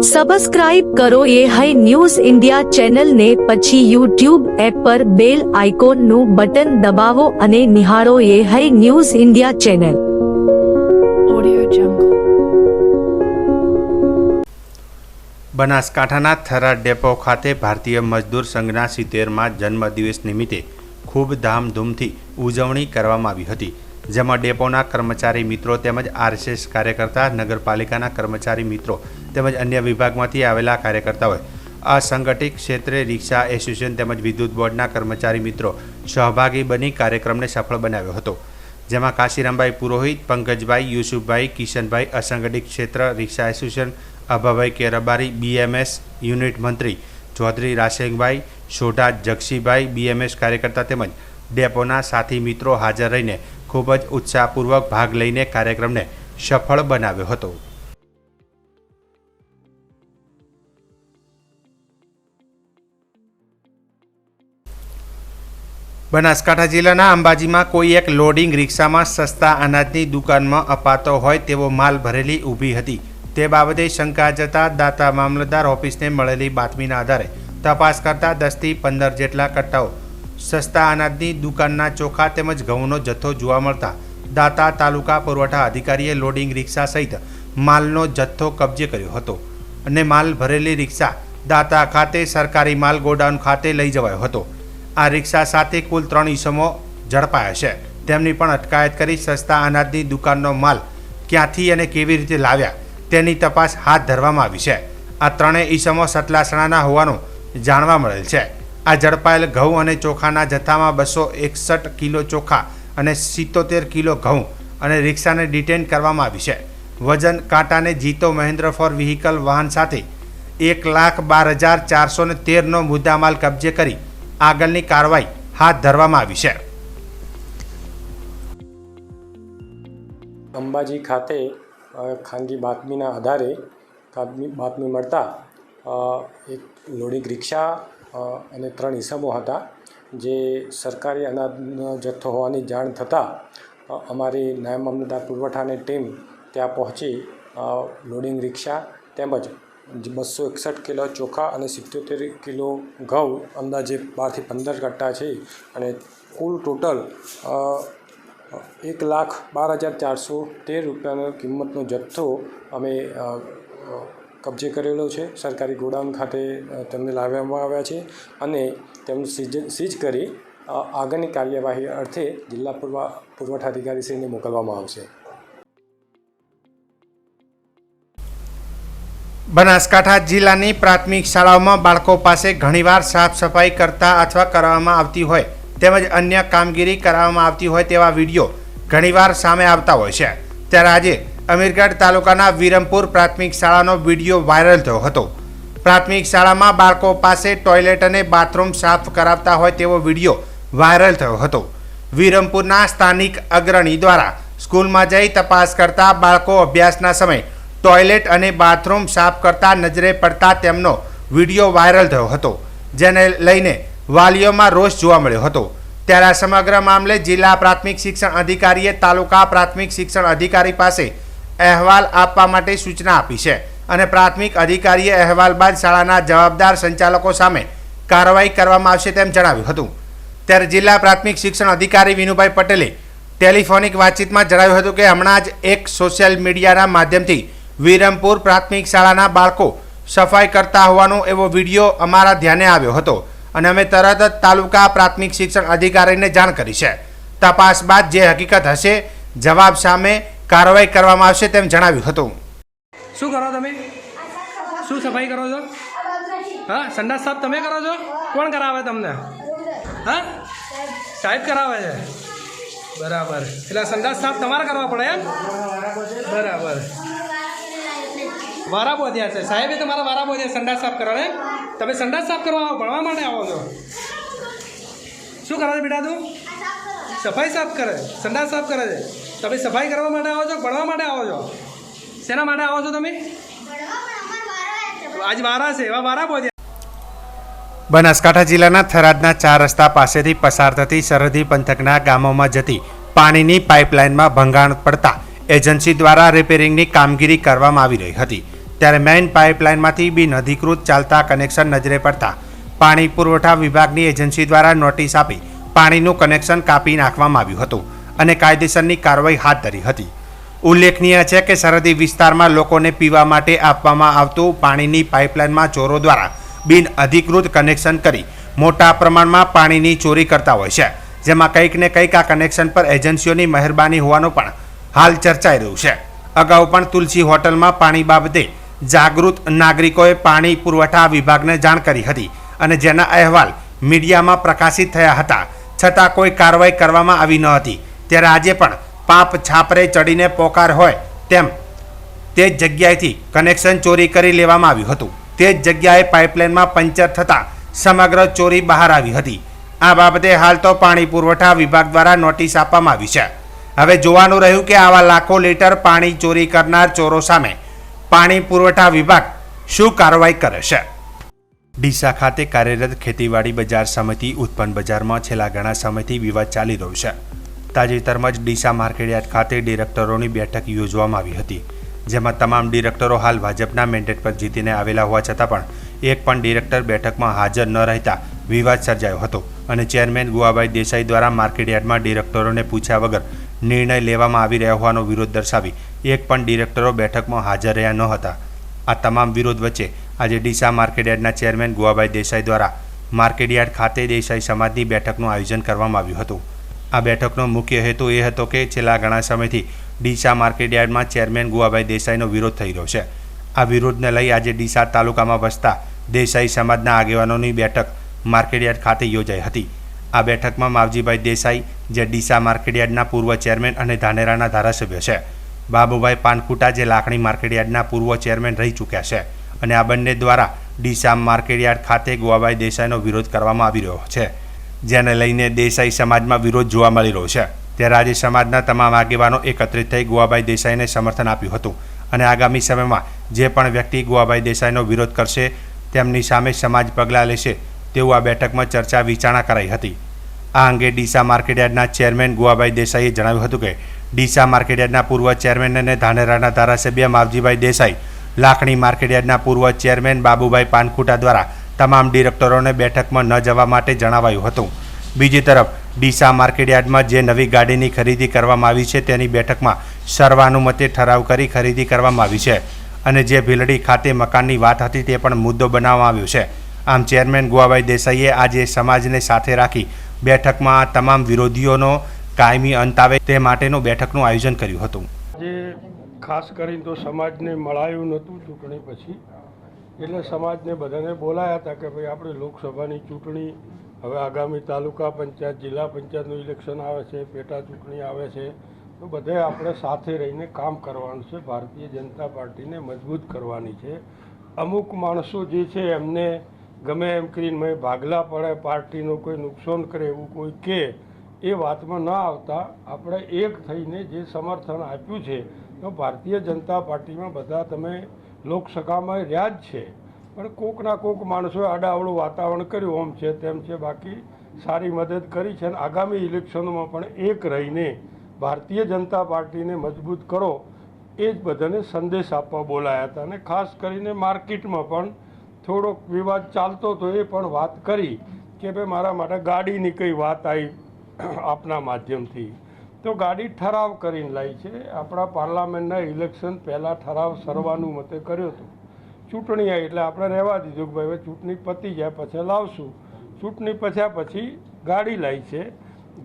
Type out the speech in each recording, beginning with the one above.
Subscribe કરો એ high news India ચેનલને, પછી યુટ્યુબ એપ પર બેલ આઇકોનનું બટન દબાવો અને નિહાળો એ હાઈ ન્યૂઝ ઇન્ડિયા ચેનલ. બનાસકાંઠાના થરાદ ડેપો ખાતે ભારતીય મજદૂર સંઘના 70મા જન્મદિવસ નિમિત્તે ખૂબ ધામધૂમથી ઉજવણી કરવામાં આવી હતી, જેમાં ડેપોના કર્મચારી મિત્રો તેમજ આરએસએસ કાર્યકર્તા, નગરપાલિકાના કર્મચારી મિત્રો તેમજ અન્ય વિભાગમાંથી આવેલા કાર્યકર્તાઓએ અસંગઠિત ક્ષેત્રે રિક્ષા એસોસિએશન તેમજ વિદ્યુત બોર્ડના કર્મચારી મિત્રો સહભાગી બની કાર્યક્રમને સફળ બનાવ્યો હતો, જેમાં કાશીરામભાઈ પુરોહિત, પંકજભાઈ, યુસુફભાઈ, કિશનભાઈ, અસંગઠિત ક્ષેત્ર રિક્ષા એસોસિએશન અભાભાઈ કેરાબારી, બીએમએસ યુનિટ મંત્રી ચૌધરી રાશેંગભાઈ, સોઢા જગસીભાઈ, બીએમએસ કાર્યકર્તા તેમજ ડેપોના સાથી મિત્રો હાજર રહીને ખૂબ જ ઉત્સાહપૂર્વક ભાગ લઈને કાર્યક્રમને સફળ બનાવ્યો હતો. બનાસકાંઠા જિલ્લાના અંબાજીમાં કોઈ એક લોડિંગ રિક્ષામાં સસ્તા અનાજની દુકાનમાં અપાતો હોય તેવો માલ ભરેલી ઊભી હતી. તે બાબતે શંકા જતા દાતા મામલતદાર ઓફિસને મળેલી બાતમીના આધારે તપાસ કરતા 10 થી 15 જેટલા કટ્ટાઓ સસ્તા અનાજની દુકાનના ચોખા તેમજ ઘઉંનો જથ્થો જોવા મળતા દાતા તાલુકા પુરવઠા અધિકારીએ લોડિંગ રિક્ષા સહિત માલનો જથ્થો કબજે કર્યો હતો અને માલ ભરેલી રિક્ષા દાતા ખાતે સરકારી માલ ગોડાઉન ખાતે લઈ જવાયો હતો. આ રિક્ષા સાથે કુલ 3 ઈસમો ઝડપાયા છે. તેમની પણ અટકાયત કરી સસ્તા અનાજની દુકાનનો માલ ક્યાંથી અને કેવી રીતે લાવ્યા તેની તપાસ હાથ ધરવામાં આવી છે. આ 3 ઈસમો સતલાસણાના હોવાનું જાણવા મળેલ છે. આ ઝડપાયેલ ઘઉં અને ચોખાના જથ્થામાં 261 કિલો ચોખા અને 77 કિલો ઘઉં અને રિક્ષાને ડિટેન કરવામાં આવી છે. વજન કાંટાને જીતો મહેન્દ્ર ફોર વ્હીકલ વાહન સાથે 1,12,413નો મુદ્દામાલ કબજે કરી આગળની કાર્યવાહી હાથ ધરવામાં આવી છે. અંબાજી ખાતે ખાનગી બાતમીના આધારે બાતમી મળતા એક લોડિંગ રિક્ષા અને 3 ઈસમો હતા, જે સરકારી અનાજનો જથ્થો હોવાની જાણ થતાં અમારી નાયબ મામલતદાર પુરવઠાની ટીમ ત્યાં પહોંચી લોડિંગ રિક્ષા તેમજ 261 કિલો ચોખા અને 77 કિલો ઘઉં, અંદાજે 12 થી 15 કટ્ટા છે અને કુલ ટોટલ 1,12,413 રૂપિયાનો કિંમતનો જથ્થો અમે કબજે કરેલો છે. સરકારી ગોડાઉન ખાતે તેમને લાવવામાં આવ્યા છે અને તેમને સીઝ કરી આગળની કાર્યવાહી અર્થે જિલ્લા પુરવઠા અધિકારીશ્રીને મોકલવામાં આવશે. બનાસકાંઠા જિલ્લાની પ્રાથમિક શાળાઓમાં બાળકો પાસે ઘણીવાર સાફ સફાઈ કરતા અથવા કરવામાં આવતી હોય તેમજ અન્ય કામગીરી કરવામાં આવતી હોય તેવા વિડીયો ઘણીવાર સામે આવતા હોય છે. ત્યારે આજે અમીરગઢ તાલુકાના વિરમપુર પ્રાથમિક શાળાનો વિડીયો વાયરલ થયો હતો. પ્રાથમિક શાળામાં બાળકો પાસે ટોયલેટ અને બાથરૂમ સાફ કરાવતા હોય તેવો વિડીયો વાયરલ થયો હતો. વિરમપુરના સ્થાનિક અગ્રણી દ્વારા સ્કૂલમાં જઈ તપાસ કરતા બાળકો અભ્યાસના સમયે ટોયલેટ અને બાથરૂમ સાફ કરતા નજરે પડતા તેમનો વિડીયો વાયરલ થયો હતો, જેને લઈને વાલીઓમાં રોષ જોવા મળ્યો હતો. ત્યારે આ સમગ્ર મામલે જિલ્લા પ્રાથમિક શિક્ષણ અધિકારીએ તાલુકા પ્રાથમિક શિક્ષણ અધિકારી પાસે અહેવાલ આપવા માટે સૂચના આપી છે અને પ્રાથમિક અધિકારીએ અહેવાલ બાદ શાળાના જવાબદાર સંચાલકો સામે કાર્યવાહી કરવામાં આવશે તેમ જણાવ્યું હતું. ત્યારે જિલ્લા પ્રાથમિક શિક્ષણ અધિકારી વિનુભાઈ પટેલે ટેલિફોનિક વાતચીતમાં જણાવ્યું હતું કે હમણાં જ એક સોશિયલ મીડિયાના માધ્યમથી વિરમપુર પ્રાથમિક શાળાના બાળકો સફાઈ કરતા હોવાનો એવો વિડીયો અમારા ધ્યાને આવ્યો હતો અને અમે તરત જ તાલુકા પ્રાથમિક શિક્ષણ અધિકારીને જાણ કરી છે. તપાસ બાદ જે હકીકત હશે જવાબ સામે કાર્યવાહી કરવામાં આવશે તેમ જણાવ્યું હતું. શું કરો તમે? શું સફાઈ કરો છો? હા, સંડાસ સાફ તમે કરો છો? કોણ કરાવે તમને? હા, સાહેબ કરાવે છે. બરાબર. એટલે સંડાસ સાફ તમારે કરવા પડે એમ? બરાબર. વારા બોધ્યા છે સાહેબે, તમારા વારા બોધ્યા સંડાસ સાફ કરવા એમ? તમે સંડાસ સાફ કરવા આવો, ભણવા માટે આવો છો? શું કરે છે બેટા તું? સફાઈ સાફ કરે, સંડાસ સાફ કરે છે. તમે સફાઈ કરવા માટે આવો છો, ભણવા માટે આવો છો? શેના માટે આવો છો તમે? આજ વારા છે, એવા વારા બોધ્યા. બનાસકાંઠા જિલ્લાના થરાદના 4 રસ્તા પાસેથી પસાર થતી સરહદી પંથકના ગામોમાં જતી પાણીની પાઇપલાઇનમાં ભંગાણ પડતા એજન્સી દ્વારા રિપેરિંગની કામગીરી કરવામાં આવી રહી હતી, ત્યારે મેઇન પાઇપલાઇનમાંથી બિન અધિકૃત ચાલતા કનેક્શન નજરે પડતા પાણી પુરવઠા વિભાગની એજન્સી દ્વારા નોટિસ આપી પાણીનું કનેક્શન કાપી નાખવામાં આવ્યું હતું અને કાયદેસરની કાર્યવાહી હાથ ધરી હતી. ઉલ્લેખનીય છે કે સરહદી વિસ્તારમાં લોકોને પીવા માટે આપવામાં આવતું પાણીની પાઇપલાઇનમાં ચોરો દ્વારા બિન અધિકૃત કનેક્શન કરી મોટા પ્રમાણમાં પાણીની ચોરી કરતા હોય છે, જેમાં કંઈક ને કંઈક આ કનેક્શન પર એજન્સીઓની મહેરબાની હોવાનું પણ હાલ ચર્ચાઈ રહ્યું છે. અગાઉ પણ તુલસી હોટલમાં પાણી બાબતે જાગૃત નાગરિકોએ પાણી પુરવઠા વિભાગને જાણ કરી હતી અને જેના અહેવાલ મીડિયામાં પ્રકાશિત થયા હતા, છતાં કોઈ કાર્યવાહી કરવામાં આવી ન હતી. ત્યારે આજે પણ પાપ છાપરે ચડીને પોકાર હોય તેમ તે જ જગ્યાએથી કનેક્શન ચોરી કરી લેવામાં આવ્યું હતું. તે જ જગ્યાએ પાઇપલાઇનમાં પંચર થતાં સમગ્ર ચોરી બહાર આવી હતી. આ બાબતે હાલ તો પાણી પુરવઠા વિભાગ દ્વારા નોટિસ આપવામાં આવી છે. હવે જોવાનું રહ્યું કે આવા લાખો લીટર પાણી ચોરી કરનાર ચોરો સામે પાણી પુરવઠા વિભાગ શું કાર્યવાહી કરે છે. ડીસા ખાતે કાર્યરત ખેતીવાડી બજાર સમિતિ ઉત્પન્ન બજારમાં છેલ્લા ઘણા સમયથી વિવાદ ચાલી રહ્યો છે. તાજેતરમાં જ ડીસા માર્કેટયાર્ડ ખાતે ડિરેક્ટરોની બેઠક યોજવામાં આવી હતી, જેમાં તમામ ડિરેક્ટરો હાલ ભાજપના મેન્ડેટ પર જીતીને આવેલા હોવા છતાં પણ એક પણ ડિરેક્ટર બેઠકમાં હાજર ન રહેતા વિવાદ સર્જાયો હતો અને ચેરમેન ગુવાભાઈ દેસાઈ દ્વારા માર્કેટયાર્ડમાં ડિરેક્ટરોને પૂછ્યા વગર નિર્ણય લેવામાં આવી રહ્યો હોવાનો વિરોધ દર્શાવી એક પણ ડિરેક્ટરો બેઠકમાં હાજર રહ્યા ન હતા. આ તમામ વિરોધ વચ્ચે આજે ડીસા માર્કેટયાર્ડના ચેરમેન ગુવાભાઈ દેસાઈ દ્વારા માર્કેટયાર્ડ ખાતે દેસાઈ સમાજની બેઠકનું આયોજન કરવામાં આવ્યું હતું. આ બેઠકનો મુખ્ય હેતુ એ હતો કે છેલ્લા ઘણા સમયથી ડીસા માર્કેટયાર્ડમાં ચેરમેન ગુવાભાઈ દેસાઈનો વિરોધ થઈ રહ્યો છે. આ વિરોધને લઈ આજે ડીસા તાલુકામાં વસતા દેસાઈ સમાજના આગેવાનોની બેઠક માર્કેટયાર્ડ ખાતે યોજાઈ હતી. આ બેઠકમાં માવજીભાઈ દેસાઈ, જે ડીસા માર્કેટયાર્ડના પૂર્વ ચેરમેન અને ધાનેરાના ધારાસભ્ય છે, બાબુભાઈ પાનખુટા, જે લાખણી માર્કેટયાર્ડના પૂર્વ ચેરમેન રહી ચૂક્યા છે, અને આ બંને દ્વારા ડીસા માર્કેટયાર્ડ ખાતે ગુવાભાઈ દેસાઈનો વિરોધ કરવામાં આવી રહ્યો છે, જેને લઈને દેસાઈ સમાજમાં વિરોધ જોવા મળી રહ્યો છે. ત્યારે આજે સમાજના તમામ આગેવાનો એકત્રિત થઈ ગુવાભાઈ દેસાઈને સમર્થન આપ્યું હતું અને આગામી સમયમાં જે પણ વ્યક્તિ ગુવાભાઈ દેસાઈનો વિરોધ કરશે તેમની સામે સમાજ પગલાં લેશે તેવું આ બેઠકમાં ચર્ચા વિચારણા કરાઈ હતી. આ અંગે ડીસા માર્કેટયાર્ડના ચેરમેન ગુવાભાઈ દેસાઈએ જણાવ્યું હતું કે ડીસા માર્કેટયાર્ડના પૂર્વ ચેરમેન અને ધાનેરાના ધારાસભ્ય માવજીભાઈ દેસાઈ, લાખણી માર્કેટયાર્ડના પૂર્વ ચેરમેન બાબુભાઈ પાનખુટા દ્વારા તમામ ડિરેક્ટરોને બેઠકમાં ન જવા માટે જણાવાયું હતું. બીજી તરફ ડીસા માર્કેટયાર્ડમાં જે નવી ગાડીની ખરીદી કરવામાં આવી છે તેની બેઠકમાં સર્વાનુમતે ઠરાવ કરી ખરીદી કરવામાં આવી છે અને જે ભીલડી ખાતે મકાનની વાત હતી તે પણ મુદ્દો બનાવવામાં આવ્યો છે. આમ ચેરમેન ગુવાભાઈ દેસાઈએ આજે સમાજને સાથે રાખી બેઠકમાં તમામ વિરોધીઓનો કાયમી અંત આવે તે માટેનું બેઠકનું આયોજન કર્યું હતું. જે ખાસ કરીને તો સમાજને મળાયું નહોતું ચૂંટણી પછી, એટલે સમાજને બધાને બોલાયા હતા કે ભાઈ આપણે લોકસભાની ચૂંટણી હવે આગામી તાલુકા પંચાયત, જિલ્લા પંચાયતનું ઇલેક્શન આવે છે, પેટા ચૂંટણી આવે છે, તો બધાએ આપણે સાથે રહીને કામ કરવાનું છે. ભારતીય જનતા પાર્ટીને મજબૂત કરવાની છે. અમુક માણસો જે છે એમને ગમે એમ કરીને ભાગલા પડે, પાર્ટીનું કોઈ નુકસાન કરે એવું કોઈ કે એ વાતમાં ન આવતા આપણે એક થઈને જે સમર્થન આપ્યું છે, તો ભારતીય જનતા પાર્ટીમાં બધા તમે લોકસભામાં રહ્યા જ છે, પણ કોકના કોક માણસોએ આડાઅવળું વાતાવરણ કર્યું, આમ છે તેમ છે, બાકી સારી મદદ કરી છે. અને આગામી ઇલેક્શનોમાં પણ એક રહીને ભારતીય જનતા પાર્ટીને મજબૂત કરો એ જ બધાને સંદેશ આપવા બોલાયા હતા. અને ખાસ કરીને માર્કેટમાં પણ થોડોક વિવાદ ચાલતો હતો, એ પણ વાત કરી કે ભાઈ મારા માટે ગાડીની કઈ વાત આવી આપના માધ્યમથી, તો ગાડી ઠરાવ કરીને લાવી છે. આપણા પાર્લામેન્ટના ઇલેક્શન પહેલાં ઠરાવ સર્વાનુમતે કર્યો હતો. ચૂંટણી આવી એટલે આપણે રહેવા દીધું કે ભાઈ હવે ચૂંટણી પતી જાય પછી લાવશું. ચૂંટણી પછી ગાડી લાવી છે.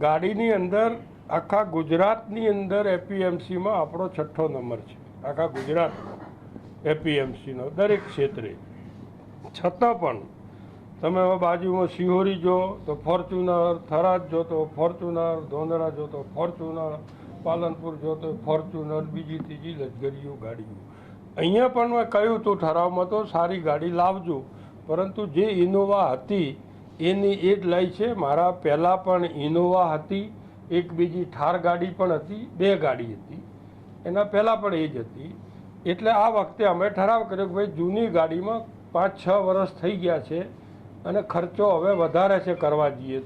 ગાડીની અંદર આખા ગુજરાતની અંદર એપીએમસીમાં આપણો 6ઠ્ઠો નંબર છે, આખા ગુજરાત એપીએમસીનો દરેક ક્ષેત્રે. છતાં પણ તમે હવે બાજુમાં શિહોરી જો તો ફોર્ચ્યુનર, થરાદ જો તો ફોર્ચ્યુનર, ધોંધરા જો તો ફોર્ચ્યુનર, પાલનપુર જો તો ફોર્ચ્યુનર, બીજી ત્રીજી લક્ઝરીઓ ગાડીઓ. અહીંયા પણ મેં કહ્યું હતું ઠરાવમાં તો સારી ગાડી લાવજો, પરંતુ જે ઇનોવા હતી એની એ જ લાવી છે. મારા પહેલાં પણ ઇનોવા હતી, એક બીજી થાર ગાડી પણ હતી, 2 ગાડી હતી, એના પહેલાં પણ એ જ હતી. એટલે આ વખતે અમે ઠરાવ કર્યો કે ભાઈ જૂની ગાડીમાં 5-6 વર્ષ થઈ ગયા છે અને ખર્ચો હવે વધારે છે કરવા જઈએ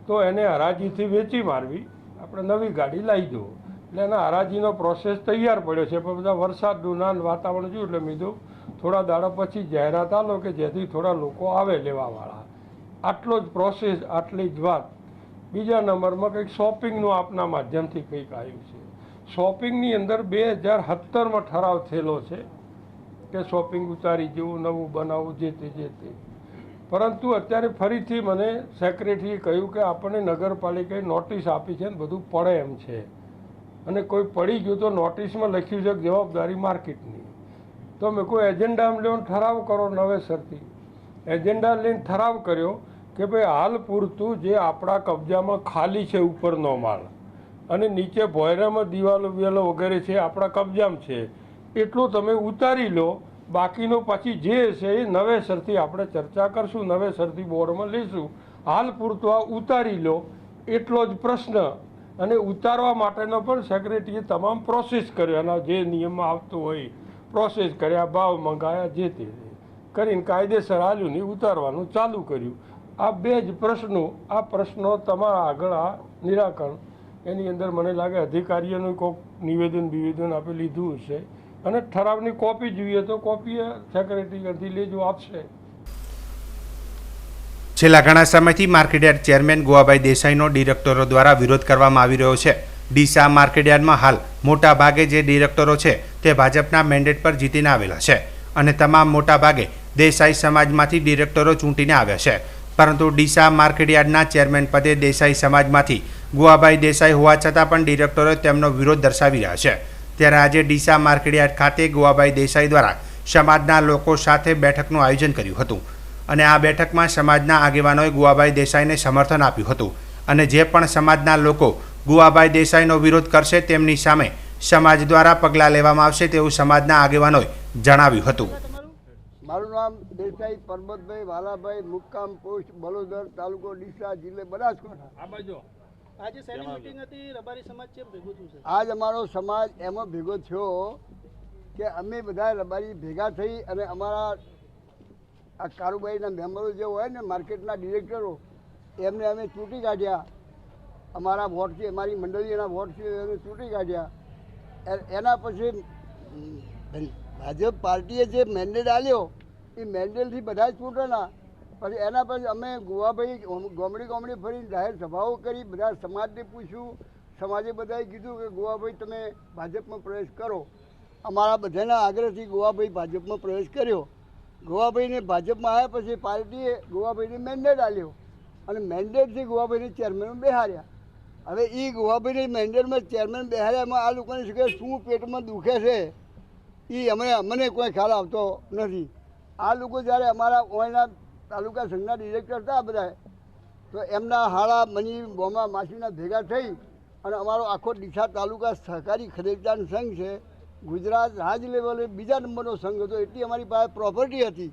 તો એને હરાજીથી વેચી મારવી, આપણે નવી ગાડી લાવી દો. એટલે એના હરાજીનો પ્રોસેસ તૈયાર પડ્યો છે, પણ બધા વરસાદનું વાતાવરણ જોયું એટલે મેં કીધું થોડા દાડા પછી જાહેરાત આલો કે જેથી થોડા લોકો આવે લેવાવાળા. આટલો જ પ્રોસેસ, આટલી જ વાત. બીજા નંબરમાં કંઈક શોપિંગનું આપના માધ્યમથી કંઈક આવ્યું છે. શોપિંગની અંદર 2017માં ઠરાવ થયેલો છે કે શોપિંગ ઉતારી જેવું નવું બનાવવું જે તે. પરંતુ અત્યારે ફરીથી મને સેક્રેટરીએ કહ્યું કે આપણને નગરપાલિકાએ નોટિસ આપી છે ને બધું પડે એમ છે, અને કોઈ પડી ગયું તો નોટિસમાં લખ્યું છે કે જવાબદારી માર્કેટની. તો મેં કોઈ એજન્ડા લઈને ઠરાવ કરો નવેસરથી. એજન્ડા લઈને ઠરાવ કર્યો કે ભાઈ હાલ પૂરતું જે આપણા કબજામાં ખાલી છે ઉપરનો માળ અને નીચે ભોયરામાં દિવાલો વિવાલો વગેરે છે આપણા કબજામાં છે, એટલું તમે ઉતારી લો. બાકીનો પછી જે છે એ નવેસરથી આપણે ચર્ચા કરશું, નવેસરથી બોર્ડમાં લઈશું. હાલ પૂરતું આ ઉતારી લો એટલો જ પ્રશ્ન. અને ઉતારવા માટેનો પણ સેક્રેટરીએ તમામ પ્રોસેસ કર્યો, એના જે નિયમમાં આવતું હોય પ્રોસેસ કર્યા, ભાવ મંગાયા, જે તે કરીને કાયદેસર હાલ્યું ને ઉતારવાનું ચાલુ કર્યું. આ 2 જ પ્રશ્નો. આ પ્રશ્નો તમારા આગળ આ નિરાકરણ એની અંદર મને લાગે અધિકારીઓનું કોઈક નિવેદન આપે લીધું હશે, અને ઠરાવની કોપી જોઈએ તો કોપી સેક્રેટરીથી લેજો, આપશે. છેલ્લા ઘણા સમયથી માર્કેટયાર્ડ ચેરમેન ગુવાભાઈ દેસાઈનો ડિરેક્ટરો દ્વારા વિરોધ કરવામાં આવી રહ્યો છે. ડીસા માર્કેટયાર્ડમાં હાલ મોટા ભાગે જે ડિરેક્ટરો છે તે ભાજપના મેન્ડેટ પર જીતીને આવેલા છે, અને તમામ મોટા ભાગે દેસાઈ સમાજમાંથી ડિરેક્ટરો ચૂંટીને આવ્યા છે. પરંતુ ડીસા માર્કેટયાર્ડના ચેરમેન પદે દેસાઈ સમાજમાંથી ગુવાભાઈ દેસાઈ હોવા છતાં પણ ડિરેક્ટરો તેમનો વિરોધ દર્શાવી રહ્યા છે. ત્યારે આજે ડીસા માર્કેટયાર્ડ ખાતે ગુવાભાઈ દેસાઈ દ્વારા સમાજના લોકો સાથે બેઠકનું આયોજન કર્યું હતું, અને આ બેઠકમાં સમાજના આગેવાનોએ ગુવાભાઈ દેસાઈને સમર્થન આપ્યું હતું, અને જે પણ સમાજના લોકો ગુવાભાઈ દેસાઈનો વિરોધ કરશે તેમની સામે સમાજ દ્વારા પગલાં લેવામાં આવશે તેવું સમાજના આગેવાનોએ જણાવ્યું હતું. મારું નામ દેસાઈ પરબતભાઈ વાલાભાઈ, મુક્કામ પોસ્ટ બલોદર, તાલુકો ડીસા, જિલ્લો બનાસકાંઠા. આજે શેની મીટિંગ હતી? રબારી સમાજ કેમ ભેગું થયું છે? આજ અમારો સમાજ એમાં ભેગો થયો કે અમે બધા રબારી ભેગા થઈ અને અમારા આ કારુબાઈના મેમ્બરો જે હોય ને, માર્કેટના ડિરેક્ટરો, એમને અમે ચૂંટી કાઢ્યા. અમારા વોટથી, અમારી મંડળીના વોટથી અમે ચૂંટી કાઢ્યા. એના પછી ભાજપ પાર્ટીએ જે મેન્ડેટ આપ્યો એ મેન્ડેટથી બધા જ ચૂંટણા. પછી એના પછી અમે ગુવાભાઈ ગામડી ફરીને જાહેર સભાઓ કરી, બધા સમાજને પૂછ્યું. સમાજે બધાએ કીધું કે ગુવાભાઈ તમે ભાજપમાં પ્રવેશ કરો. અમારા બધાના આગ્રહથી ગુવાભાઈ ભાજપમાં પ્રવેશ કર્યો. ગુવાભાઈને ભાજપમાં આવ્યા પછી પાર્ટીએ ગુવાભાઈને મેન્ડેટ આપ્યો, અને મેન્ડેટથી ગુવાભાઈને ચેરમેન બેહાર્યા. હવે એ ગુવાભાઈને મેન્ડેટમાં ચેરમેન બેહાર્યામાં આ લોકોને શું પેટમાં દુખે છે એ અમને કોઈ ખ્યાલ આવતો નથી. આ લોકો જ્યારે અમારા ઓયના તાલુકા સંઘના ડિરેક્ટર હતા બધા, તો એમના હાળા મની બોમા માસીના ભેગા થઈ અને અમારો આખો ડીસા તાલુકા સહકારી ખરીદદાર સંઘ છે, ગુજરાત રાજ્ય લેવલે બીજા નંબરનો સંઘ હતો. એટલી અમારી પાસે પ્રોપર્ટી હતી.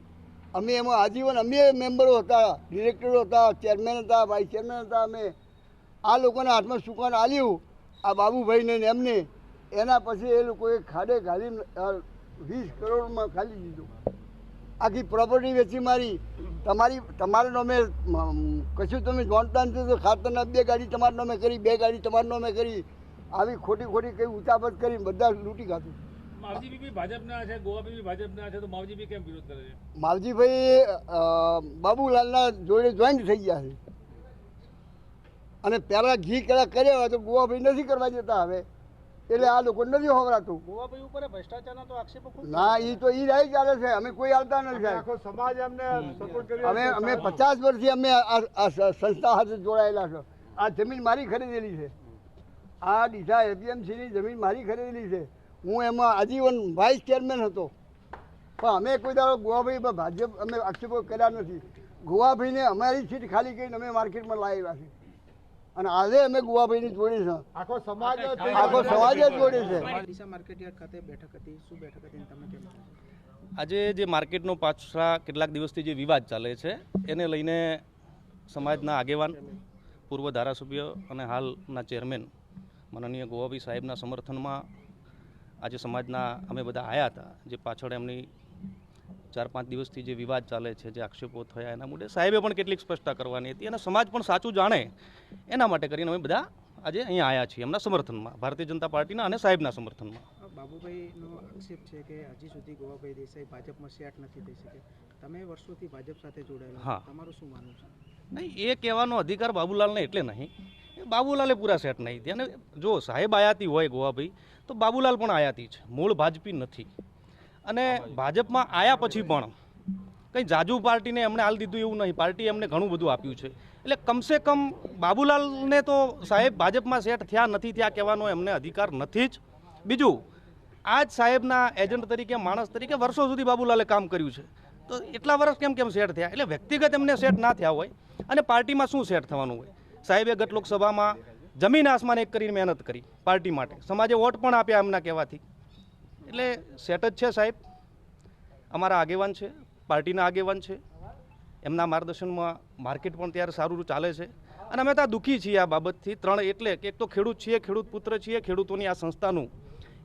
અમે એમાં આજીવન અમે મેમ્બરો હતા, ડિરેક્ટરો હતા, ચેરમેન હતા, વાઇસ ચેરમેન હતા. અમે આ લોકોના હાથમાં સુકાન આલ્યું આ બાબુભાઈને ને એમને. એના પછી એ લોકોએ ખાડે ઘાલી 20 કરોડમાં ખાલી દીધું. આખી પ્રોપર્ટી વેચી મારી. તમારા નામે કશું તમે જાણતા નથી તો ખાતરના 2 ગાડી તમારા નામે કરી, 2 ગાડી તમારા નામે કરી. આવી ખોટી કંઈ ઉચાપત કરી બધા લૂંટી ખાતું. માવજીભાઈ ભાજપના છે, ગોવાભાઈ ભાજપના છે, તો માવજીભાઈ કેમ વિરોધ કરે છે? માવજીભાઈ બાબુલાલના જોડે જોઈન્ટ થઈ ગયા છે, અને પહેલાં ઘી કેળા કર્યા હોય તો ગોવાભાઈ નથી કરવા દેતા હવે, એટલે આ લોકો નથી હોવરાતું. ગોવાભાઈ ઉપર ભ્રષ્ટાચારના તો આક્ષેપો ના, એ તો એ રાઈ ચાલે છે. અમે કોઈ આવતા નથી સાહેબ. સમાજ એમને સપોર્ટ કરી. અમે 50 વર્ષથી અમે આ સંસ્થા સાથે જોડાયેલા છે. આ જમીન મારી ખરીદેલી છે. આ ડીસા એપીએમસીની જમીન મારી ખરીદેલી છે. હું એમાં આજીવન વાઇસ ચેરમેન હતો. પણ અમે કોઈ દાડો ગોવાભાઈ ભાજપ અમે આક્ષેપો કર્યા નથી. ગોવાભાઈને અમારી સીટ ખાલી કરીને અમે માર્કેટમાં લાવેલા છે, અને આજે અમે ગુવાભાઈની જોડી છે. આખો સમાજ જ જોડી છે. ડીસા માર્કેટયાર્ડ ખાતે બેઠક હતી, શું બેઠક હતી તમે કેમ? આજે જે માર્કેટનો પાછલા કેટલાક દિવસથી જે વિવાદ ચાલે છે એને લઈને સમાજના આગેવાન, પૂર્વ ધારાસભ્ય અને હાલના ચેરમેન માનનીય ગોવાભાઈ સાહેબના સમર્થનમાં આજે સમાજના અમે બધા આવ્યા હતા. જે પાછળ એમની 4-5 દિવસથી જે વિવાદ ચાલે છે, જે આક્ષેપો થયા, એના મુદ્દે સાહેબે પણ કેટલીક સ્પષ્ટતા કરવાની હતી, અને સમાજ પણ સાચું જાણે એના માટે કરીને અમે બધા આજે અહીંયા આવ્યા છીએ એમના સમર્થનમાં, ભારતીય જનતા પાર્ટીના અને સાહેબના સમર્થનમાં. બાબુભાઈનો આક્ષેપ છે કે હજી સુધી ગોવાભાઈ દેસાઈ ભાજપમાં સેટ નથી થઈ શકે. તમે વર્ષોથી ભાજપ સાથે જોડાયેલા હા. છો. તમારું શું માનવું છે? નહીં, એ કહેવાનો અધિકાર બાબુલાલને એટલે નહીં. બાબુલાલે પૂરા સેટ નહીં થયા. અને જો સાહેબ આયાતી હોય ગોવાભાઈ, તો બાબુલાલ પણ આયાતી છે, મૂળ ભાજપી નથી. અને ભાજપમાં આયા પછી પણ કંઈ જાજુ પાર્ટીને એમણે હાલ દીધું એવું નહીં. પાર્ટી એમને ઘણું બધું આપ્યું છે. એટલે કમસે કમ બાબુલાલને તો સાહેબ ભાજપમાં સેટ થયા નથી થયા કહેવાનો એમને અધિકાર નથી જ. બીજું, આ જ સાહેબના એજન્ટ તરીકે, માણસ તરીકે વર્ષો સુધી બાબુલાલે કામ કર્યું છે, તો એટલા વર્ષ કેમ સેટ થયા? એટલે વ્યક્તિગત એમને સેટ ના થયા હોય અને પાર્ટીમાં શું સેટ થવાનું હોય? સાહેબે ગત લોકસભામાં જમીન આસમાન એક કરીને મહેનત કરી પાર્ટી માટે, સમાજે વોટ પણ આપ્યા એમના કહેવાથી. એટલે સેટ જ છે સાહેબ. અમારા આગેવાન છે, પાર્ટીના આગેવાન છે, એમના માર્ગદર્શનમાં માર્કેટ પણ ત્યારે સારું ચાલે છે. અને અમે ત્યાં દુઃખી છીએ આ બાબતથી. ત્રણ એટલે કે એક તો ખેડૂત છીએ, ખેડૂત પુત્ર છીએ, ખેડૂતોની આ સંસ્થાનું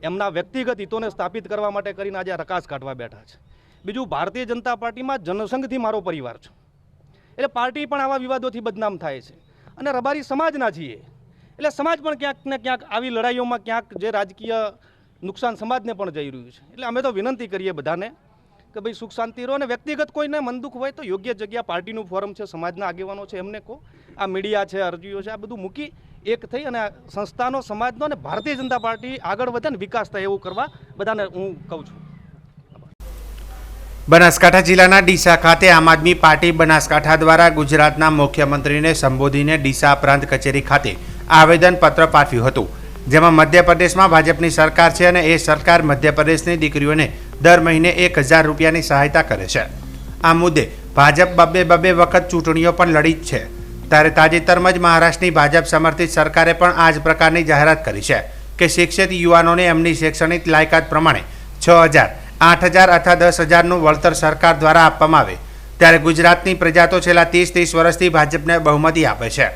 એમના વ્યક્તિગત હિતોને સ્થાપિત કરવા માટે કરીને આજે આ રકાસ કાઢવા બેઠા છે. બીજું, ભારતીય જનતા પાર્ટીમાં જનસંઘથી મારો પરિવાર છે, એટલે પાર્ટી પણ આવા વિવાદોથી બદનામ થાય છે. અને રબારી સમાજના છીએ, એટલે સમાજ પણ ક્યાંક ને ક્યાંક આવી લડાઈઓમાં ક્યાંક જે રાજકીય નુકસાન સમાજને પણ જઈ રહ્યું છે. એટલે અમે તો વિનંતી કરીએ બધાને કે ભાઈ સુખ શાંતિ રહો, અને વ્યક્તિગત કોઈને મન દુઃખ હોય તો યોગ્ય જગ્યા, પાર્ટીનું ફોરમ છે, સમાજના આગેવાનો છે, એમને કહો. આ મીડિયા છે, અરજીઓ છે, આ બધું મૂકી એક થઈ અને સંસ્થાનો, સમાજનો અને ભારતીય જનતા પાર્ટી આગળ વધે ને વિકાસ થાય એવું કરવા બધાને હું કહું છું. બનાસકાંઠા જિલ્લાના ડીસા ખાતે આમ આદમી પાર્ટી બનાસકાંઠા દ્વારા ગુજરાતના મુખ્યમંત્રીને સંબોધીને ડીસા પ્રાંત કચેરી ખાતે આવેદનપત્ર પાઠવ્યું હતું, જેમાં મધ્યપ્રદેશમાં ભાજપની સરકાર છે અને એ સરકાર મધ્યપ્રદેશની દીકરીઓને દર મહિને 1000 રૂપિયાની સહાયતા કરે છે. આ મુદ્દે ભાજપ બબ્બે વખત ચૂંટણીઓ પણ લડી જ છે. ત્યારે તાજેતરમાં જ મહારાષ્ટ્રની ભાજપ સમર્થિત સરકારે પણ આ જ પ્રકારની જાહેરાત કરી છે કે શિક્ષિત યુવાનોને એમની શૈક્ષણિક લાયકાત પ્રમાણે 6000, 8000 અથવા 10000નું વળતર સરકાર દ્વારા આપવામાં આવે. ત્યારે ગુજરાતની પ્રજા તો છેલ્લા 30 વર્ષથી ભાજપને બહુમતી આપે છે.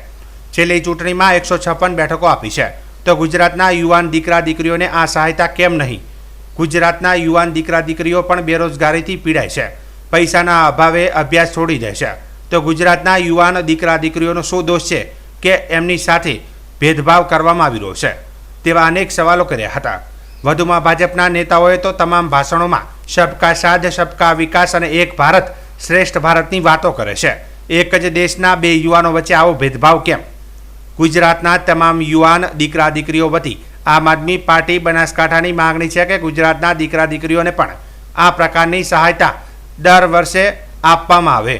છેલ્લી ચૂંટણીમાં 156 બેઠકો આપી છે, તો ગુજરાતના યુવાન દીકરા દીકરીઓને આ સહાયતા કેમ નહીં? ગુજરાતના યુવાન દીકરા દીકરીઓ પણ બેરોજગારીથી પીડાય છે, પૈસાના અભાવે અભ્યાસ છોડી દે છે. તો ગુજરાતના યુવાન દીકરા દીકરીઓનો શું દોષ છે કે એમની સાથે ભેદભાવ કરવામાં આવી રહ્યો છે? તેવા અનેક સવાલો કર્યા હતા. વધુમાં ભાજપના નેતાઓએ તો તમામ ભાષણોમાં સબકા સાથ, સબકા વિકાસ અને એક ભારત શ્રેષ્ઠ ભારતની વાતો કરે છે. એક જ દેશના બે યુવાનો વચ્ચે આવો ભેદભાવ કેમ? ગુજરાતના તમામ યુવાન દીકરા દીકરીઓ વતી આમ આદમી પાર્ટી બનાસકાંઠાની માંગણી છે કે ગુજરાતના દીકરા દીકરીઓને પણ આ પ્રકારની સહાયતા દર વર્ષે આપવામાં આવે.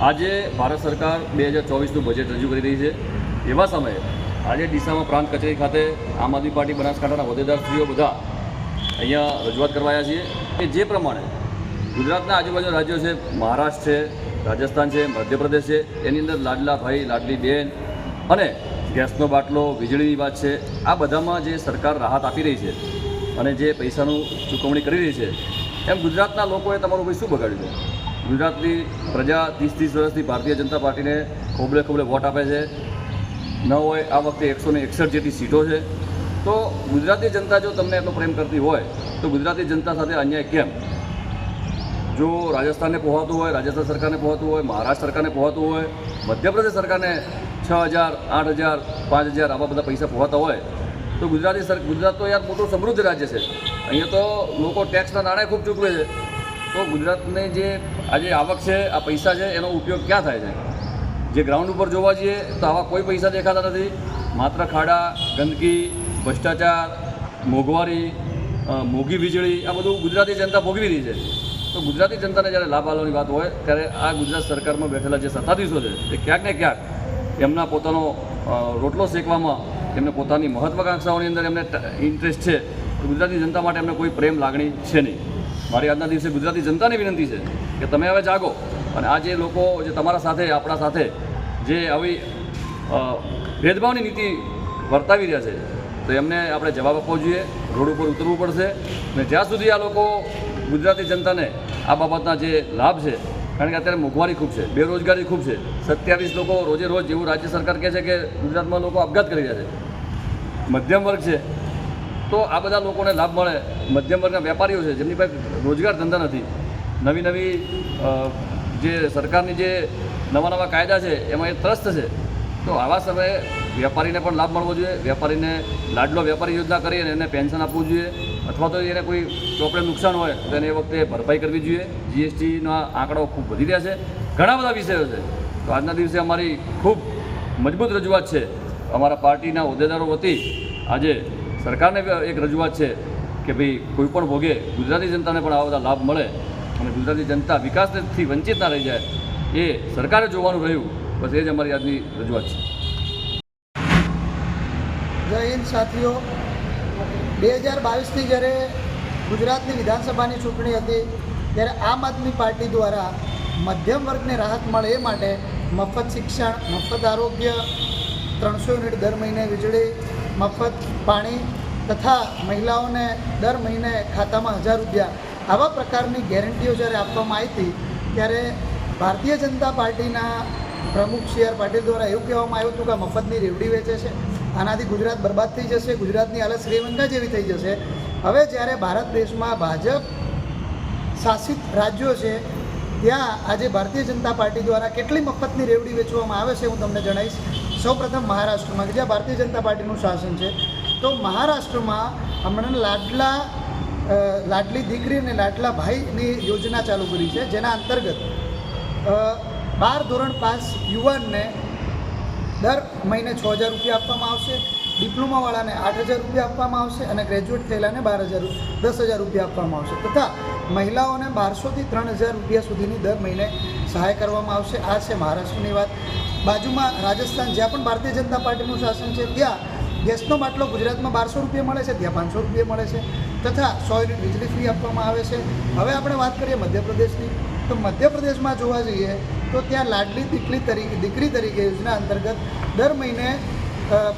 આજે ભારત સરકાર 2024નું બજેટ રજૂ કરી રહી છે. એવા સમયે આજે ડીસામાં પ્રાંત કચેરી ખાતે આમ આદમી પાર્ટી બનાસકાંઠાના હોદ્દેદારશ્રીઓ બધા અહીંયા રજૂઆત કરવા આવ્યા છીએ કે જે પ્રમાણે ગુજરાતના આજુબાજુના રાજ્યો છે, મહારાષ્ટ્ર છે, રાજસ્થાન છે, મધ્યપ્રદેશ છે, એની અંદર લાડલા ભાઈ, લાડલી બહેન અને ગેસનો બાટલો, વીજળીની વાત છે, આ બધામાં જે સરકાર રાહત આપી રહી છે અને જે પૈસાનું ચૂકવણી કરી રહી છે, એમ ગુજરાતના લોકોએ તમારું ભાઈ શું બગાડ્યું છે? ગુજરાતની પ્રજા 30 વર્ષથી ભારતીય જનતા પાર્ટીને ખોબલે વોટ આપે છે. ન હોય આ વખતે 161 જેટલી સીટો છે. તો ગુજરાતી જનતા જો તમને એટલો પ્રેમ કરતી હોય તો ગુજરાતી જનતા સાથે અન્યાય કેમ? જો રાજસ્થાનને પોહાતું હોય, રાજસ્થાન સરકારને પોહાતું હોય, મહારાષ્ટ્ર સરકારને પોહાતું હોય, મધ્યપ્રદેશ સરકારને 6000, 8000, 5000 આવા બધા પૈસા પોહાતા હોય તો ગુજરાત તો યાર મોટું સમૃદ્ધ રાજ્ય છે. અહીંયા તો લોકો ટેક્સના નાણાં ખૂબ ચૂકવે છે. તો ગુજરાતની જે આજે આવક છે, આ પૈસા છે, એનો ઉપયોગ ક્યાં થાય છે? જે ગ્રાઉન્ડ ઉપર જોવા જઈએ તો આવા કોઈ પૈસા દેખાતા નથી. માત્ર ખાડા, ગંદકી, ભ્રષ્ટાચાર, મોંઘવારી, મોંઘી વીજળી, આ બધું ગુજરાતી જનતા ભોગવી રહી છે. તો ગુજરાતી જનતાને જ્યારે લાભ આપવાની વાત હોય ત્યારે આ ગુજરાત સરકારમાં બેઠેલા જે સત્તાધીશો છે એ ક્યાંક ને ક્યાંક એમના પોતાનો રોટલો શેકવામાં, એમને પોતાની મહત્વાકાંક્ષાઓની અંદર એમને ઇન્ટરેસ્ટ છે. તો ગુજરાતી જનતા માટે એમને કોઈ પ્રેમ લાગણી છે નહીં. મારી આજના દિવસે ગુજરાતી જનતાને વિનંતી છે કે તમે હવે જાગો અને આ જે લોકો જે તમારા સાથે, આપણા સાથે જે આવી ભેદભાવની નીતિ વર્તાવી રહ્યા છે તો એમને આપણે જવાબ આપવો જોઈએ. રોડ ઉપર ઉતરવું પડશે. અને જ્યાં સુધી આ લોકો ગુજરાતી જનતાને આ બાબતના જે લાભ છે, કારણ કે અત્યારે મોંઘવારી ખૂબ છે, બેરોજગારી ખૂબ છે, 27 લોકો રોજે રોજ, જેવું રાજ્ય સરકાર કહે છે કે ગુજરાતમાં લોકો આપઘાત કરી રહ્યા છે, મધ્યમ વર્ગ છે, તો આ બધા લોકોને લાભ મળે. મધ્યમ વર્ગના વેપારીઓ છે જેમની પાસે રોજગાર ધંધા નથી, નવી જે સરકારની જે નવા કાયદા છે એમાં એ ત્રસ્ત છે. તો આવા સમયે વેપારીને પણ લાભ મળવો જોઈએ. વેપારીને લાડલો વેપારી યોજના કરી અને એને પેન્શન આપવું જોઈએ, અથવા તો એને કોઈ ચોપડે નુકસાન હોય તો એને એ વખતે ભરપાઈ કરવી જોઈએ. જીએસટીના આંકડાઓ ખૂબ વધી રહ્યા છે, ઘણા બધા વિષયો છે. તો આજના દિવસે અમારી ખૂબ મજબૂત રજૂઆત છે. અમારા પાર્ટીના હોદ્દેદારો વતી આજે સરકારને એક રજૂઆત છે કે ભાઈ કોઈ પણ ભોગે ગુજરાતી જનતાને પણ આવા બધા લાભ મળે અને ગુજરાતી જનતા વિકાસથી વંચિત ના રહી જાય, એ સરકારે જોવાનું રહ્યું. બસ એ જ અમારી આજની રજૂઆત છે. જય હિન્દ સાથીઓ. 2022ની જ્યારે ગુજરાતની વિધાનસભાની ચૂંટણી હતી ત્યારે આમ આદમી પાર્ટી દ્વારા મધ્યમ વર્ગને રાહત મળે એ માટે મફત શિક્ષણ, મફત આરોગ્ય, 300 યુનિટ દર મહિને વીજળી, મફત પાણી તથા મહિલાઓને દર મહિને ખાતામાં 1000 રૂપિયા આવા પ્રકારની ગેરંટીઓ જ્યારે આપવામાં આવી હતી ત્યારે ભારતીય જનતા પાર્ટીના પ્રમુખ સી આર પાટીલ દ્વારા એવું કહેવામાં આવ્યું હતું કે મફતની રેવડી વેચે છે, આનાથી ગુજરાત બરબાદ થઈ જશે, ગુજરાતની હાલત શ્રીલંકા જેવી થઈ જશે. હવે જ્યારે ભારત દેશમાં ભાજપ શાસિત રાજ્યો છે ત્યાં આજે ભારતીય જનતા પાર્ટી દ્વારા કેટલી મફતની રેવડી વેચવામાં આવે છે હું તમને જણાવીશ. સૌપ્રથમ મહારાષ્ટ્રમાં જ્યાં ભારતીય જનતા પાર્ટીનું શાસન છે, તો મહારાષ્ટ્રમાં હમણાં લાડલી દીકરી અને લાડલા ભાઈની યોજના ચાલુ કરી છે, જેના અંતર્ગત 12 ધોરણ પાસ યુવાનને દર મહિને 6000 રૂપિયા આપવામાં આવશે, ડિપ્લોમાવાળાને 8000 રૂપિયા આપવામાં આવશે અને ગ્રેજ્યુએટ થયેલાને 10,000 રૂપિયા આપવામાં આવશે તથા મહિલાઓને 1200થી 3000 રૂપિયા સુધીની દર મહિને સહાય કરવામાં આવશે. આ છે મહારાષ્ટ્રની વાત. બાજુમાં રાજસ્થાન, જ્યાં પણ ભારતીય જનતા પાર્ટીનું શાસન છે, ત્યાં ગેસનો બાટલો ગુજરાતમાં 1200 રૂપિયા મળે છે, ત્યાં 500 રૂપિયા મળે છે તથા 100 યુનિટ વીજળી ફ્રી આપવામાં આવે છે. હવે આપણે વાત કરીએ મધ્યપ્રદેશની, તો મધ્યપ્રદેશમાં જોવા જઈએ તો ત્યાં લાડલી દીકરી તરીકે યોજના અંતર્ગત દર મહિને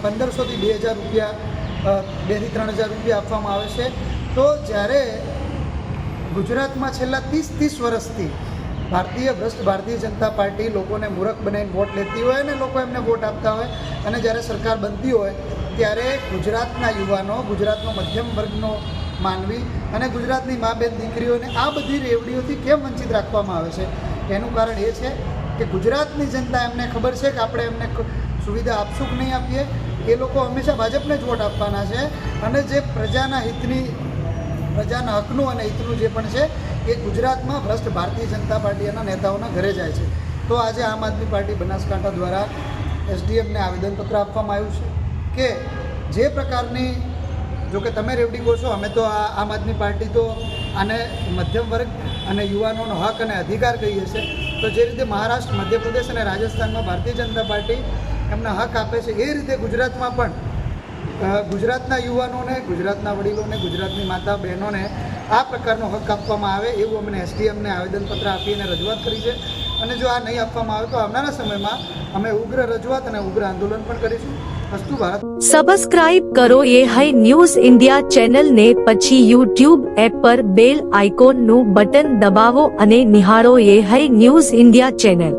1500થી 2000 રૂપિયા, 2થી 3000 રૂપિયા આપવામાં આવે છે. તો જ્યારે ગુજરાતમાં છેલ્લા 30 વર્ષથી ભારતીય જનતા પાર્ટી લોકોને મૂર્ખ બનાવીને વોટ લેતી હોય અને લોકો એમને વોટ આપતા હોય અને જ્યારે સરકાર બનતી હોય ત્યારે ગુજરાતના યુવાનો, ગુજરાતનો મધ્યમ વર્ગનો માનવી અને ગુજરાતની મા બેન દીકરીઓને આ બધી રેવડીઓથી કેમ વંચિત રાખવામાં આવે છે? એનું કારણ એ છે કે ગુજરાતની જનતા એમને ખબર છે કે આપણે એમને સુવિધા આપશું કે નહીં આપીએ, એ લોકો હંમેશા ભાજપને જ વોટ આપવાના છે અને જે પ્રજાના હકનું અને હિતનું જે પણ છે એ ગુજરાતમાં ભ્રષ્ટ ભારતીય જનતા પાર્ટીના નેતાઓના ઘરે જાય છે. તો આજે આમ આદમી પાર્ટી બનાસકાંઠા દ્વારા એસડીએમને આવેદનપત્ર આપવામાં આવ્યું છે કે જે પ્રકારની, જો કે તમે રેવડી કહો છો, અમે તો આમ આદમી પાર્ટી તો આને મધ્યમ વર્ગ અને યુવાનોનો હક અને અધિકાર કહીએ છીએ, તો જે રીતે મહારાષ્ટ્ર, મધ્યપ્રદેશ અને રાજસ્થાનમાં ભારતીય જનતા પાર્ટી એમના હક આપે છે, એ રીતે ગુજરાતમાં પણ ગુજરાતના યુવાનોને, ગુજરાતના વડીલોને, ગુજરાતની માતા બહેનોને આ પ્રકારનો હક આપવામાં આવે એવું અમને એસડીએમને આવેદનપત્ર આપીને રજૂઆત કરી છે. અને જો આ નહીં આપવામાં આવે તો આવનારા સમયમાં અમે ઉગ્ર રજૂઆત અને ઉગ્ર આંદોલન પણ કરીશું. અસ્તુ ભારત. સબસ્ક્રાઇબ કરો ये है न्यूज़ इंडिया चैनल ने, પછી YouTube એપ પર બેલ આઇકોનનું બટન દબાવો અને નિહાળો ये है न्यूज़ इंडिया चैनल.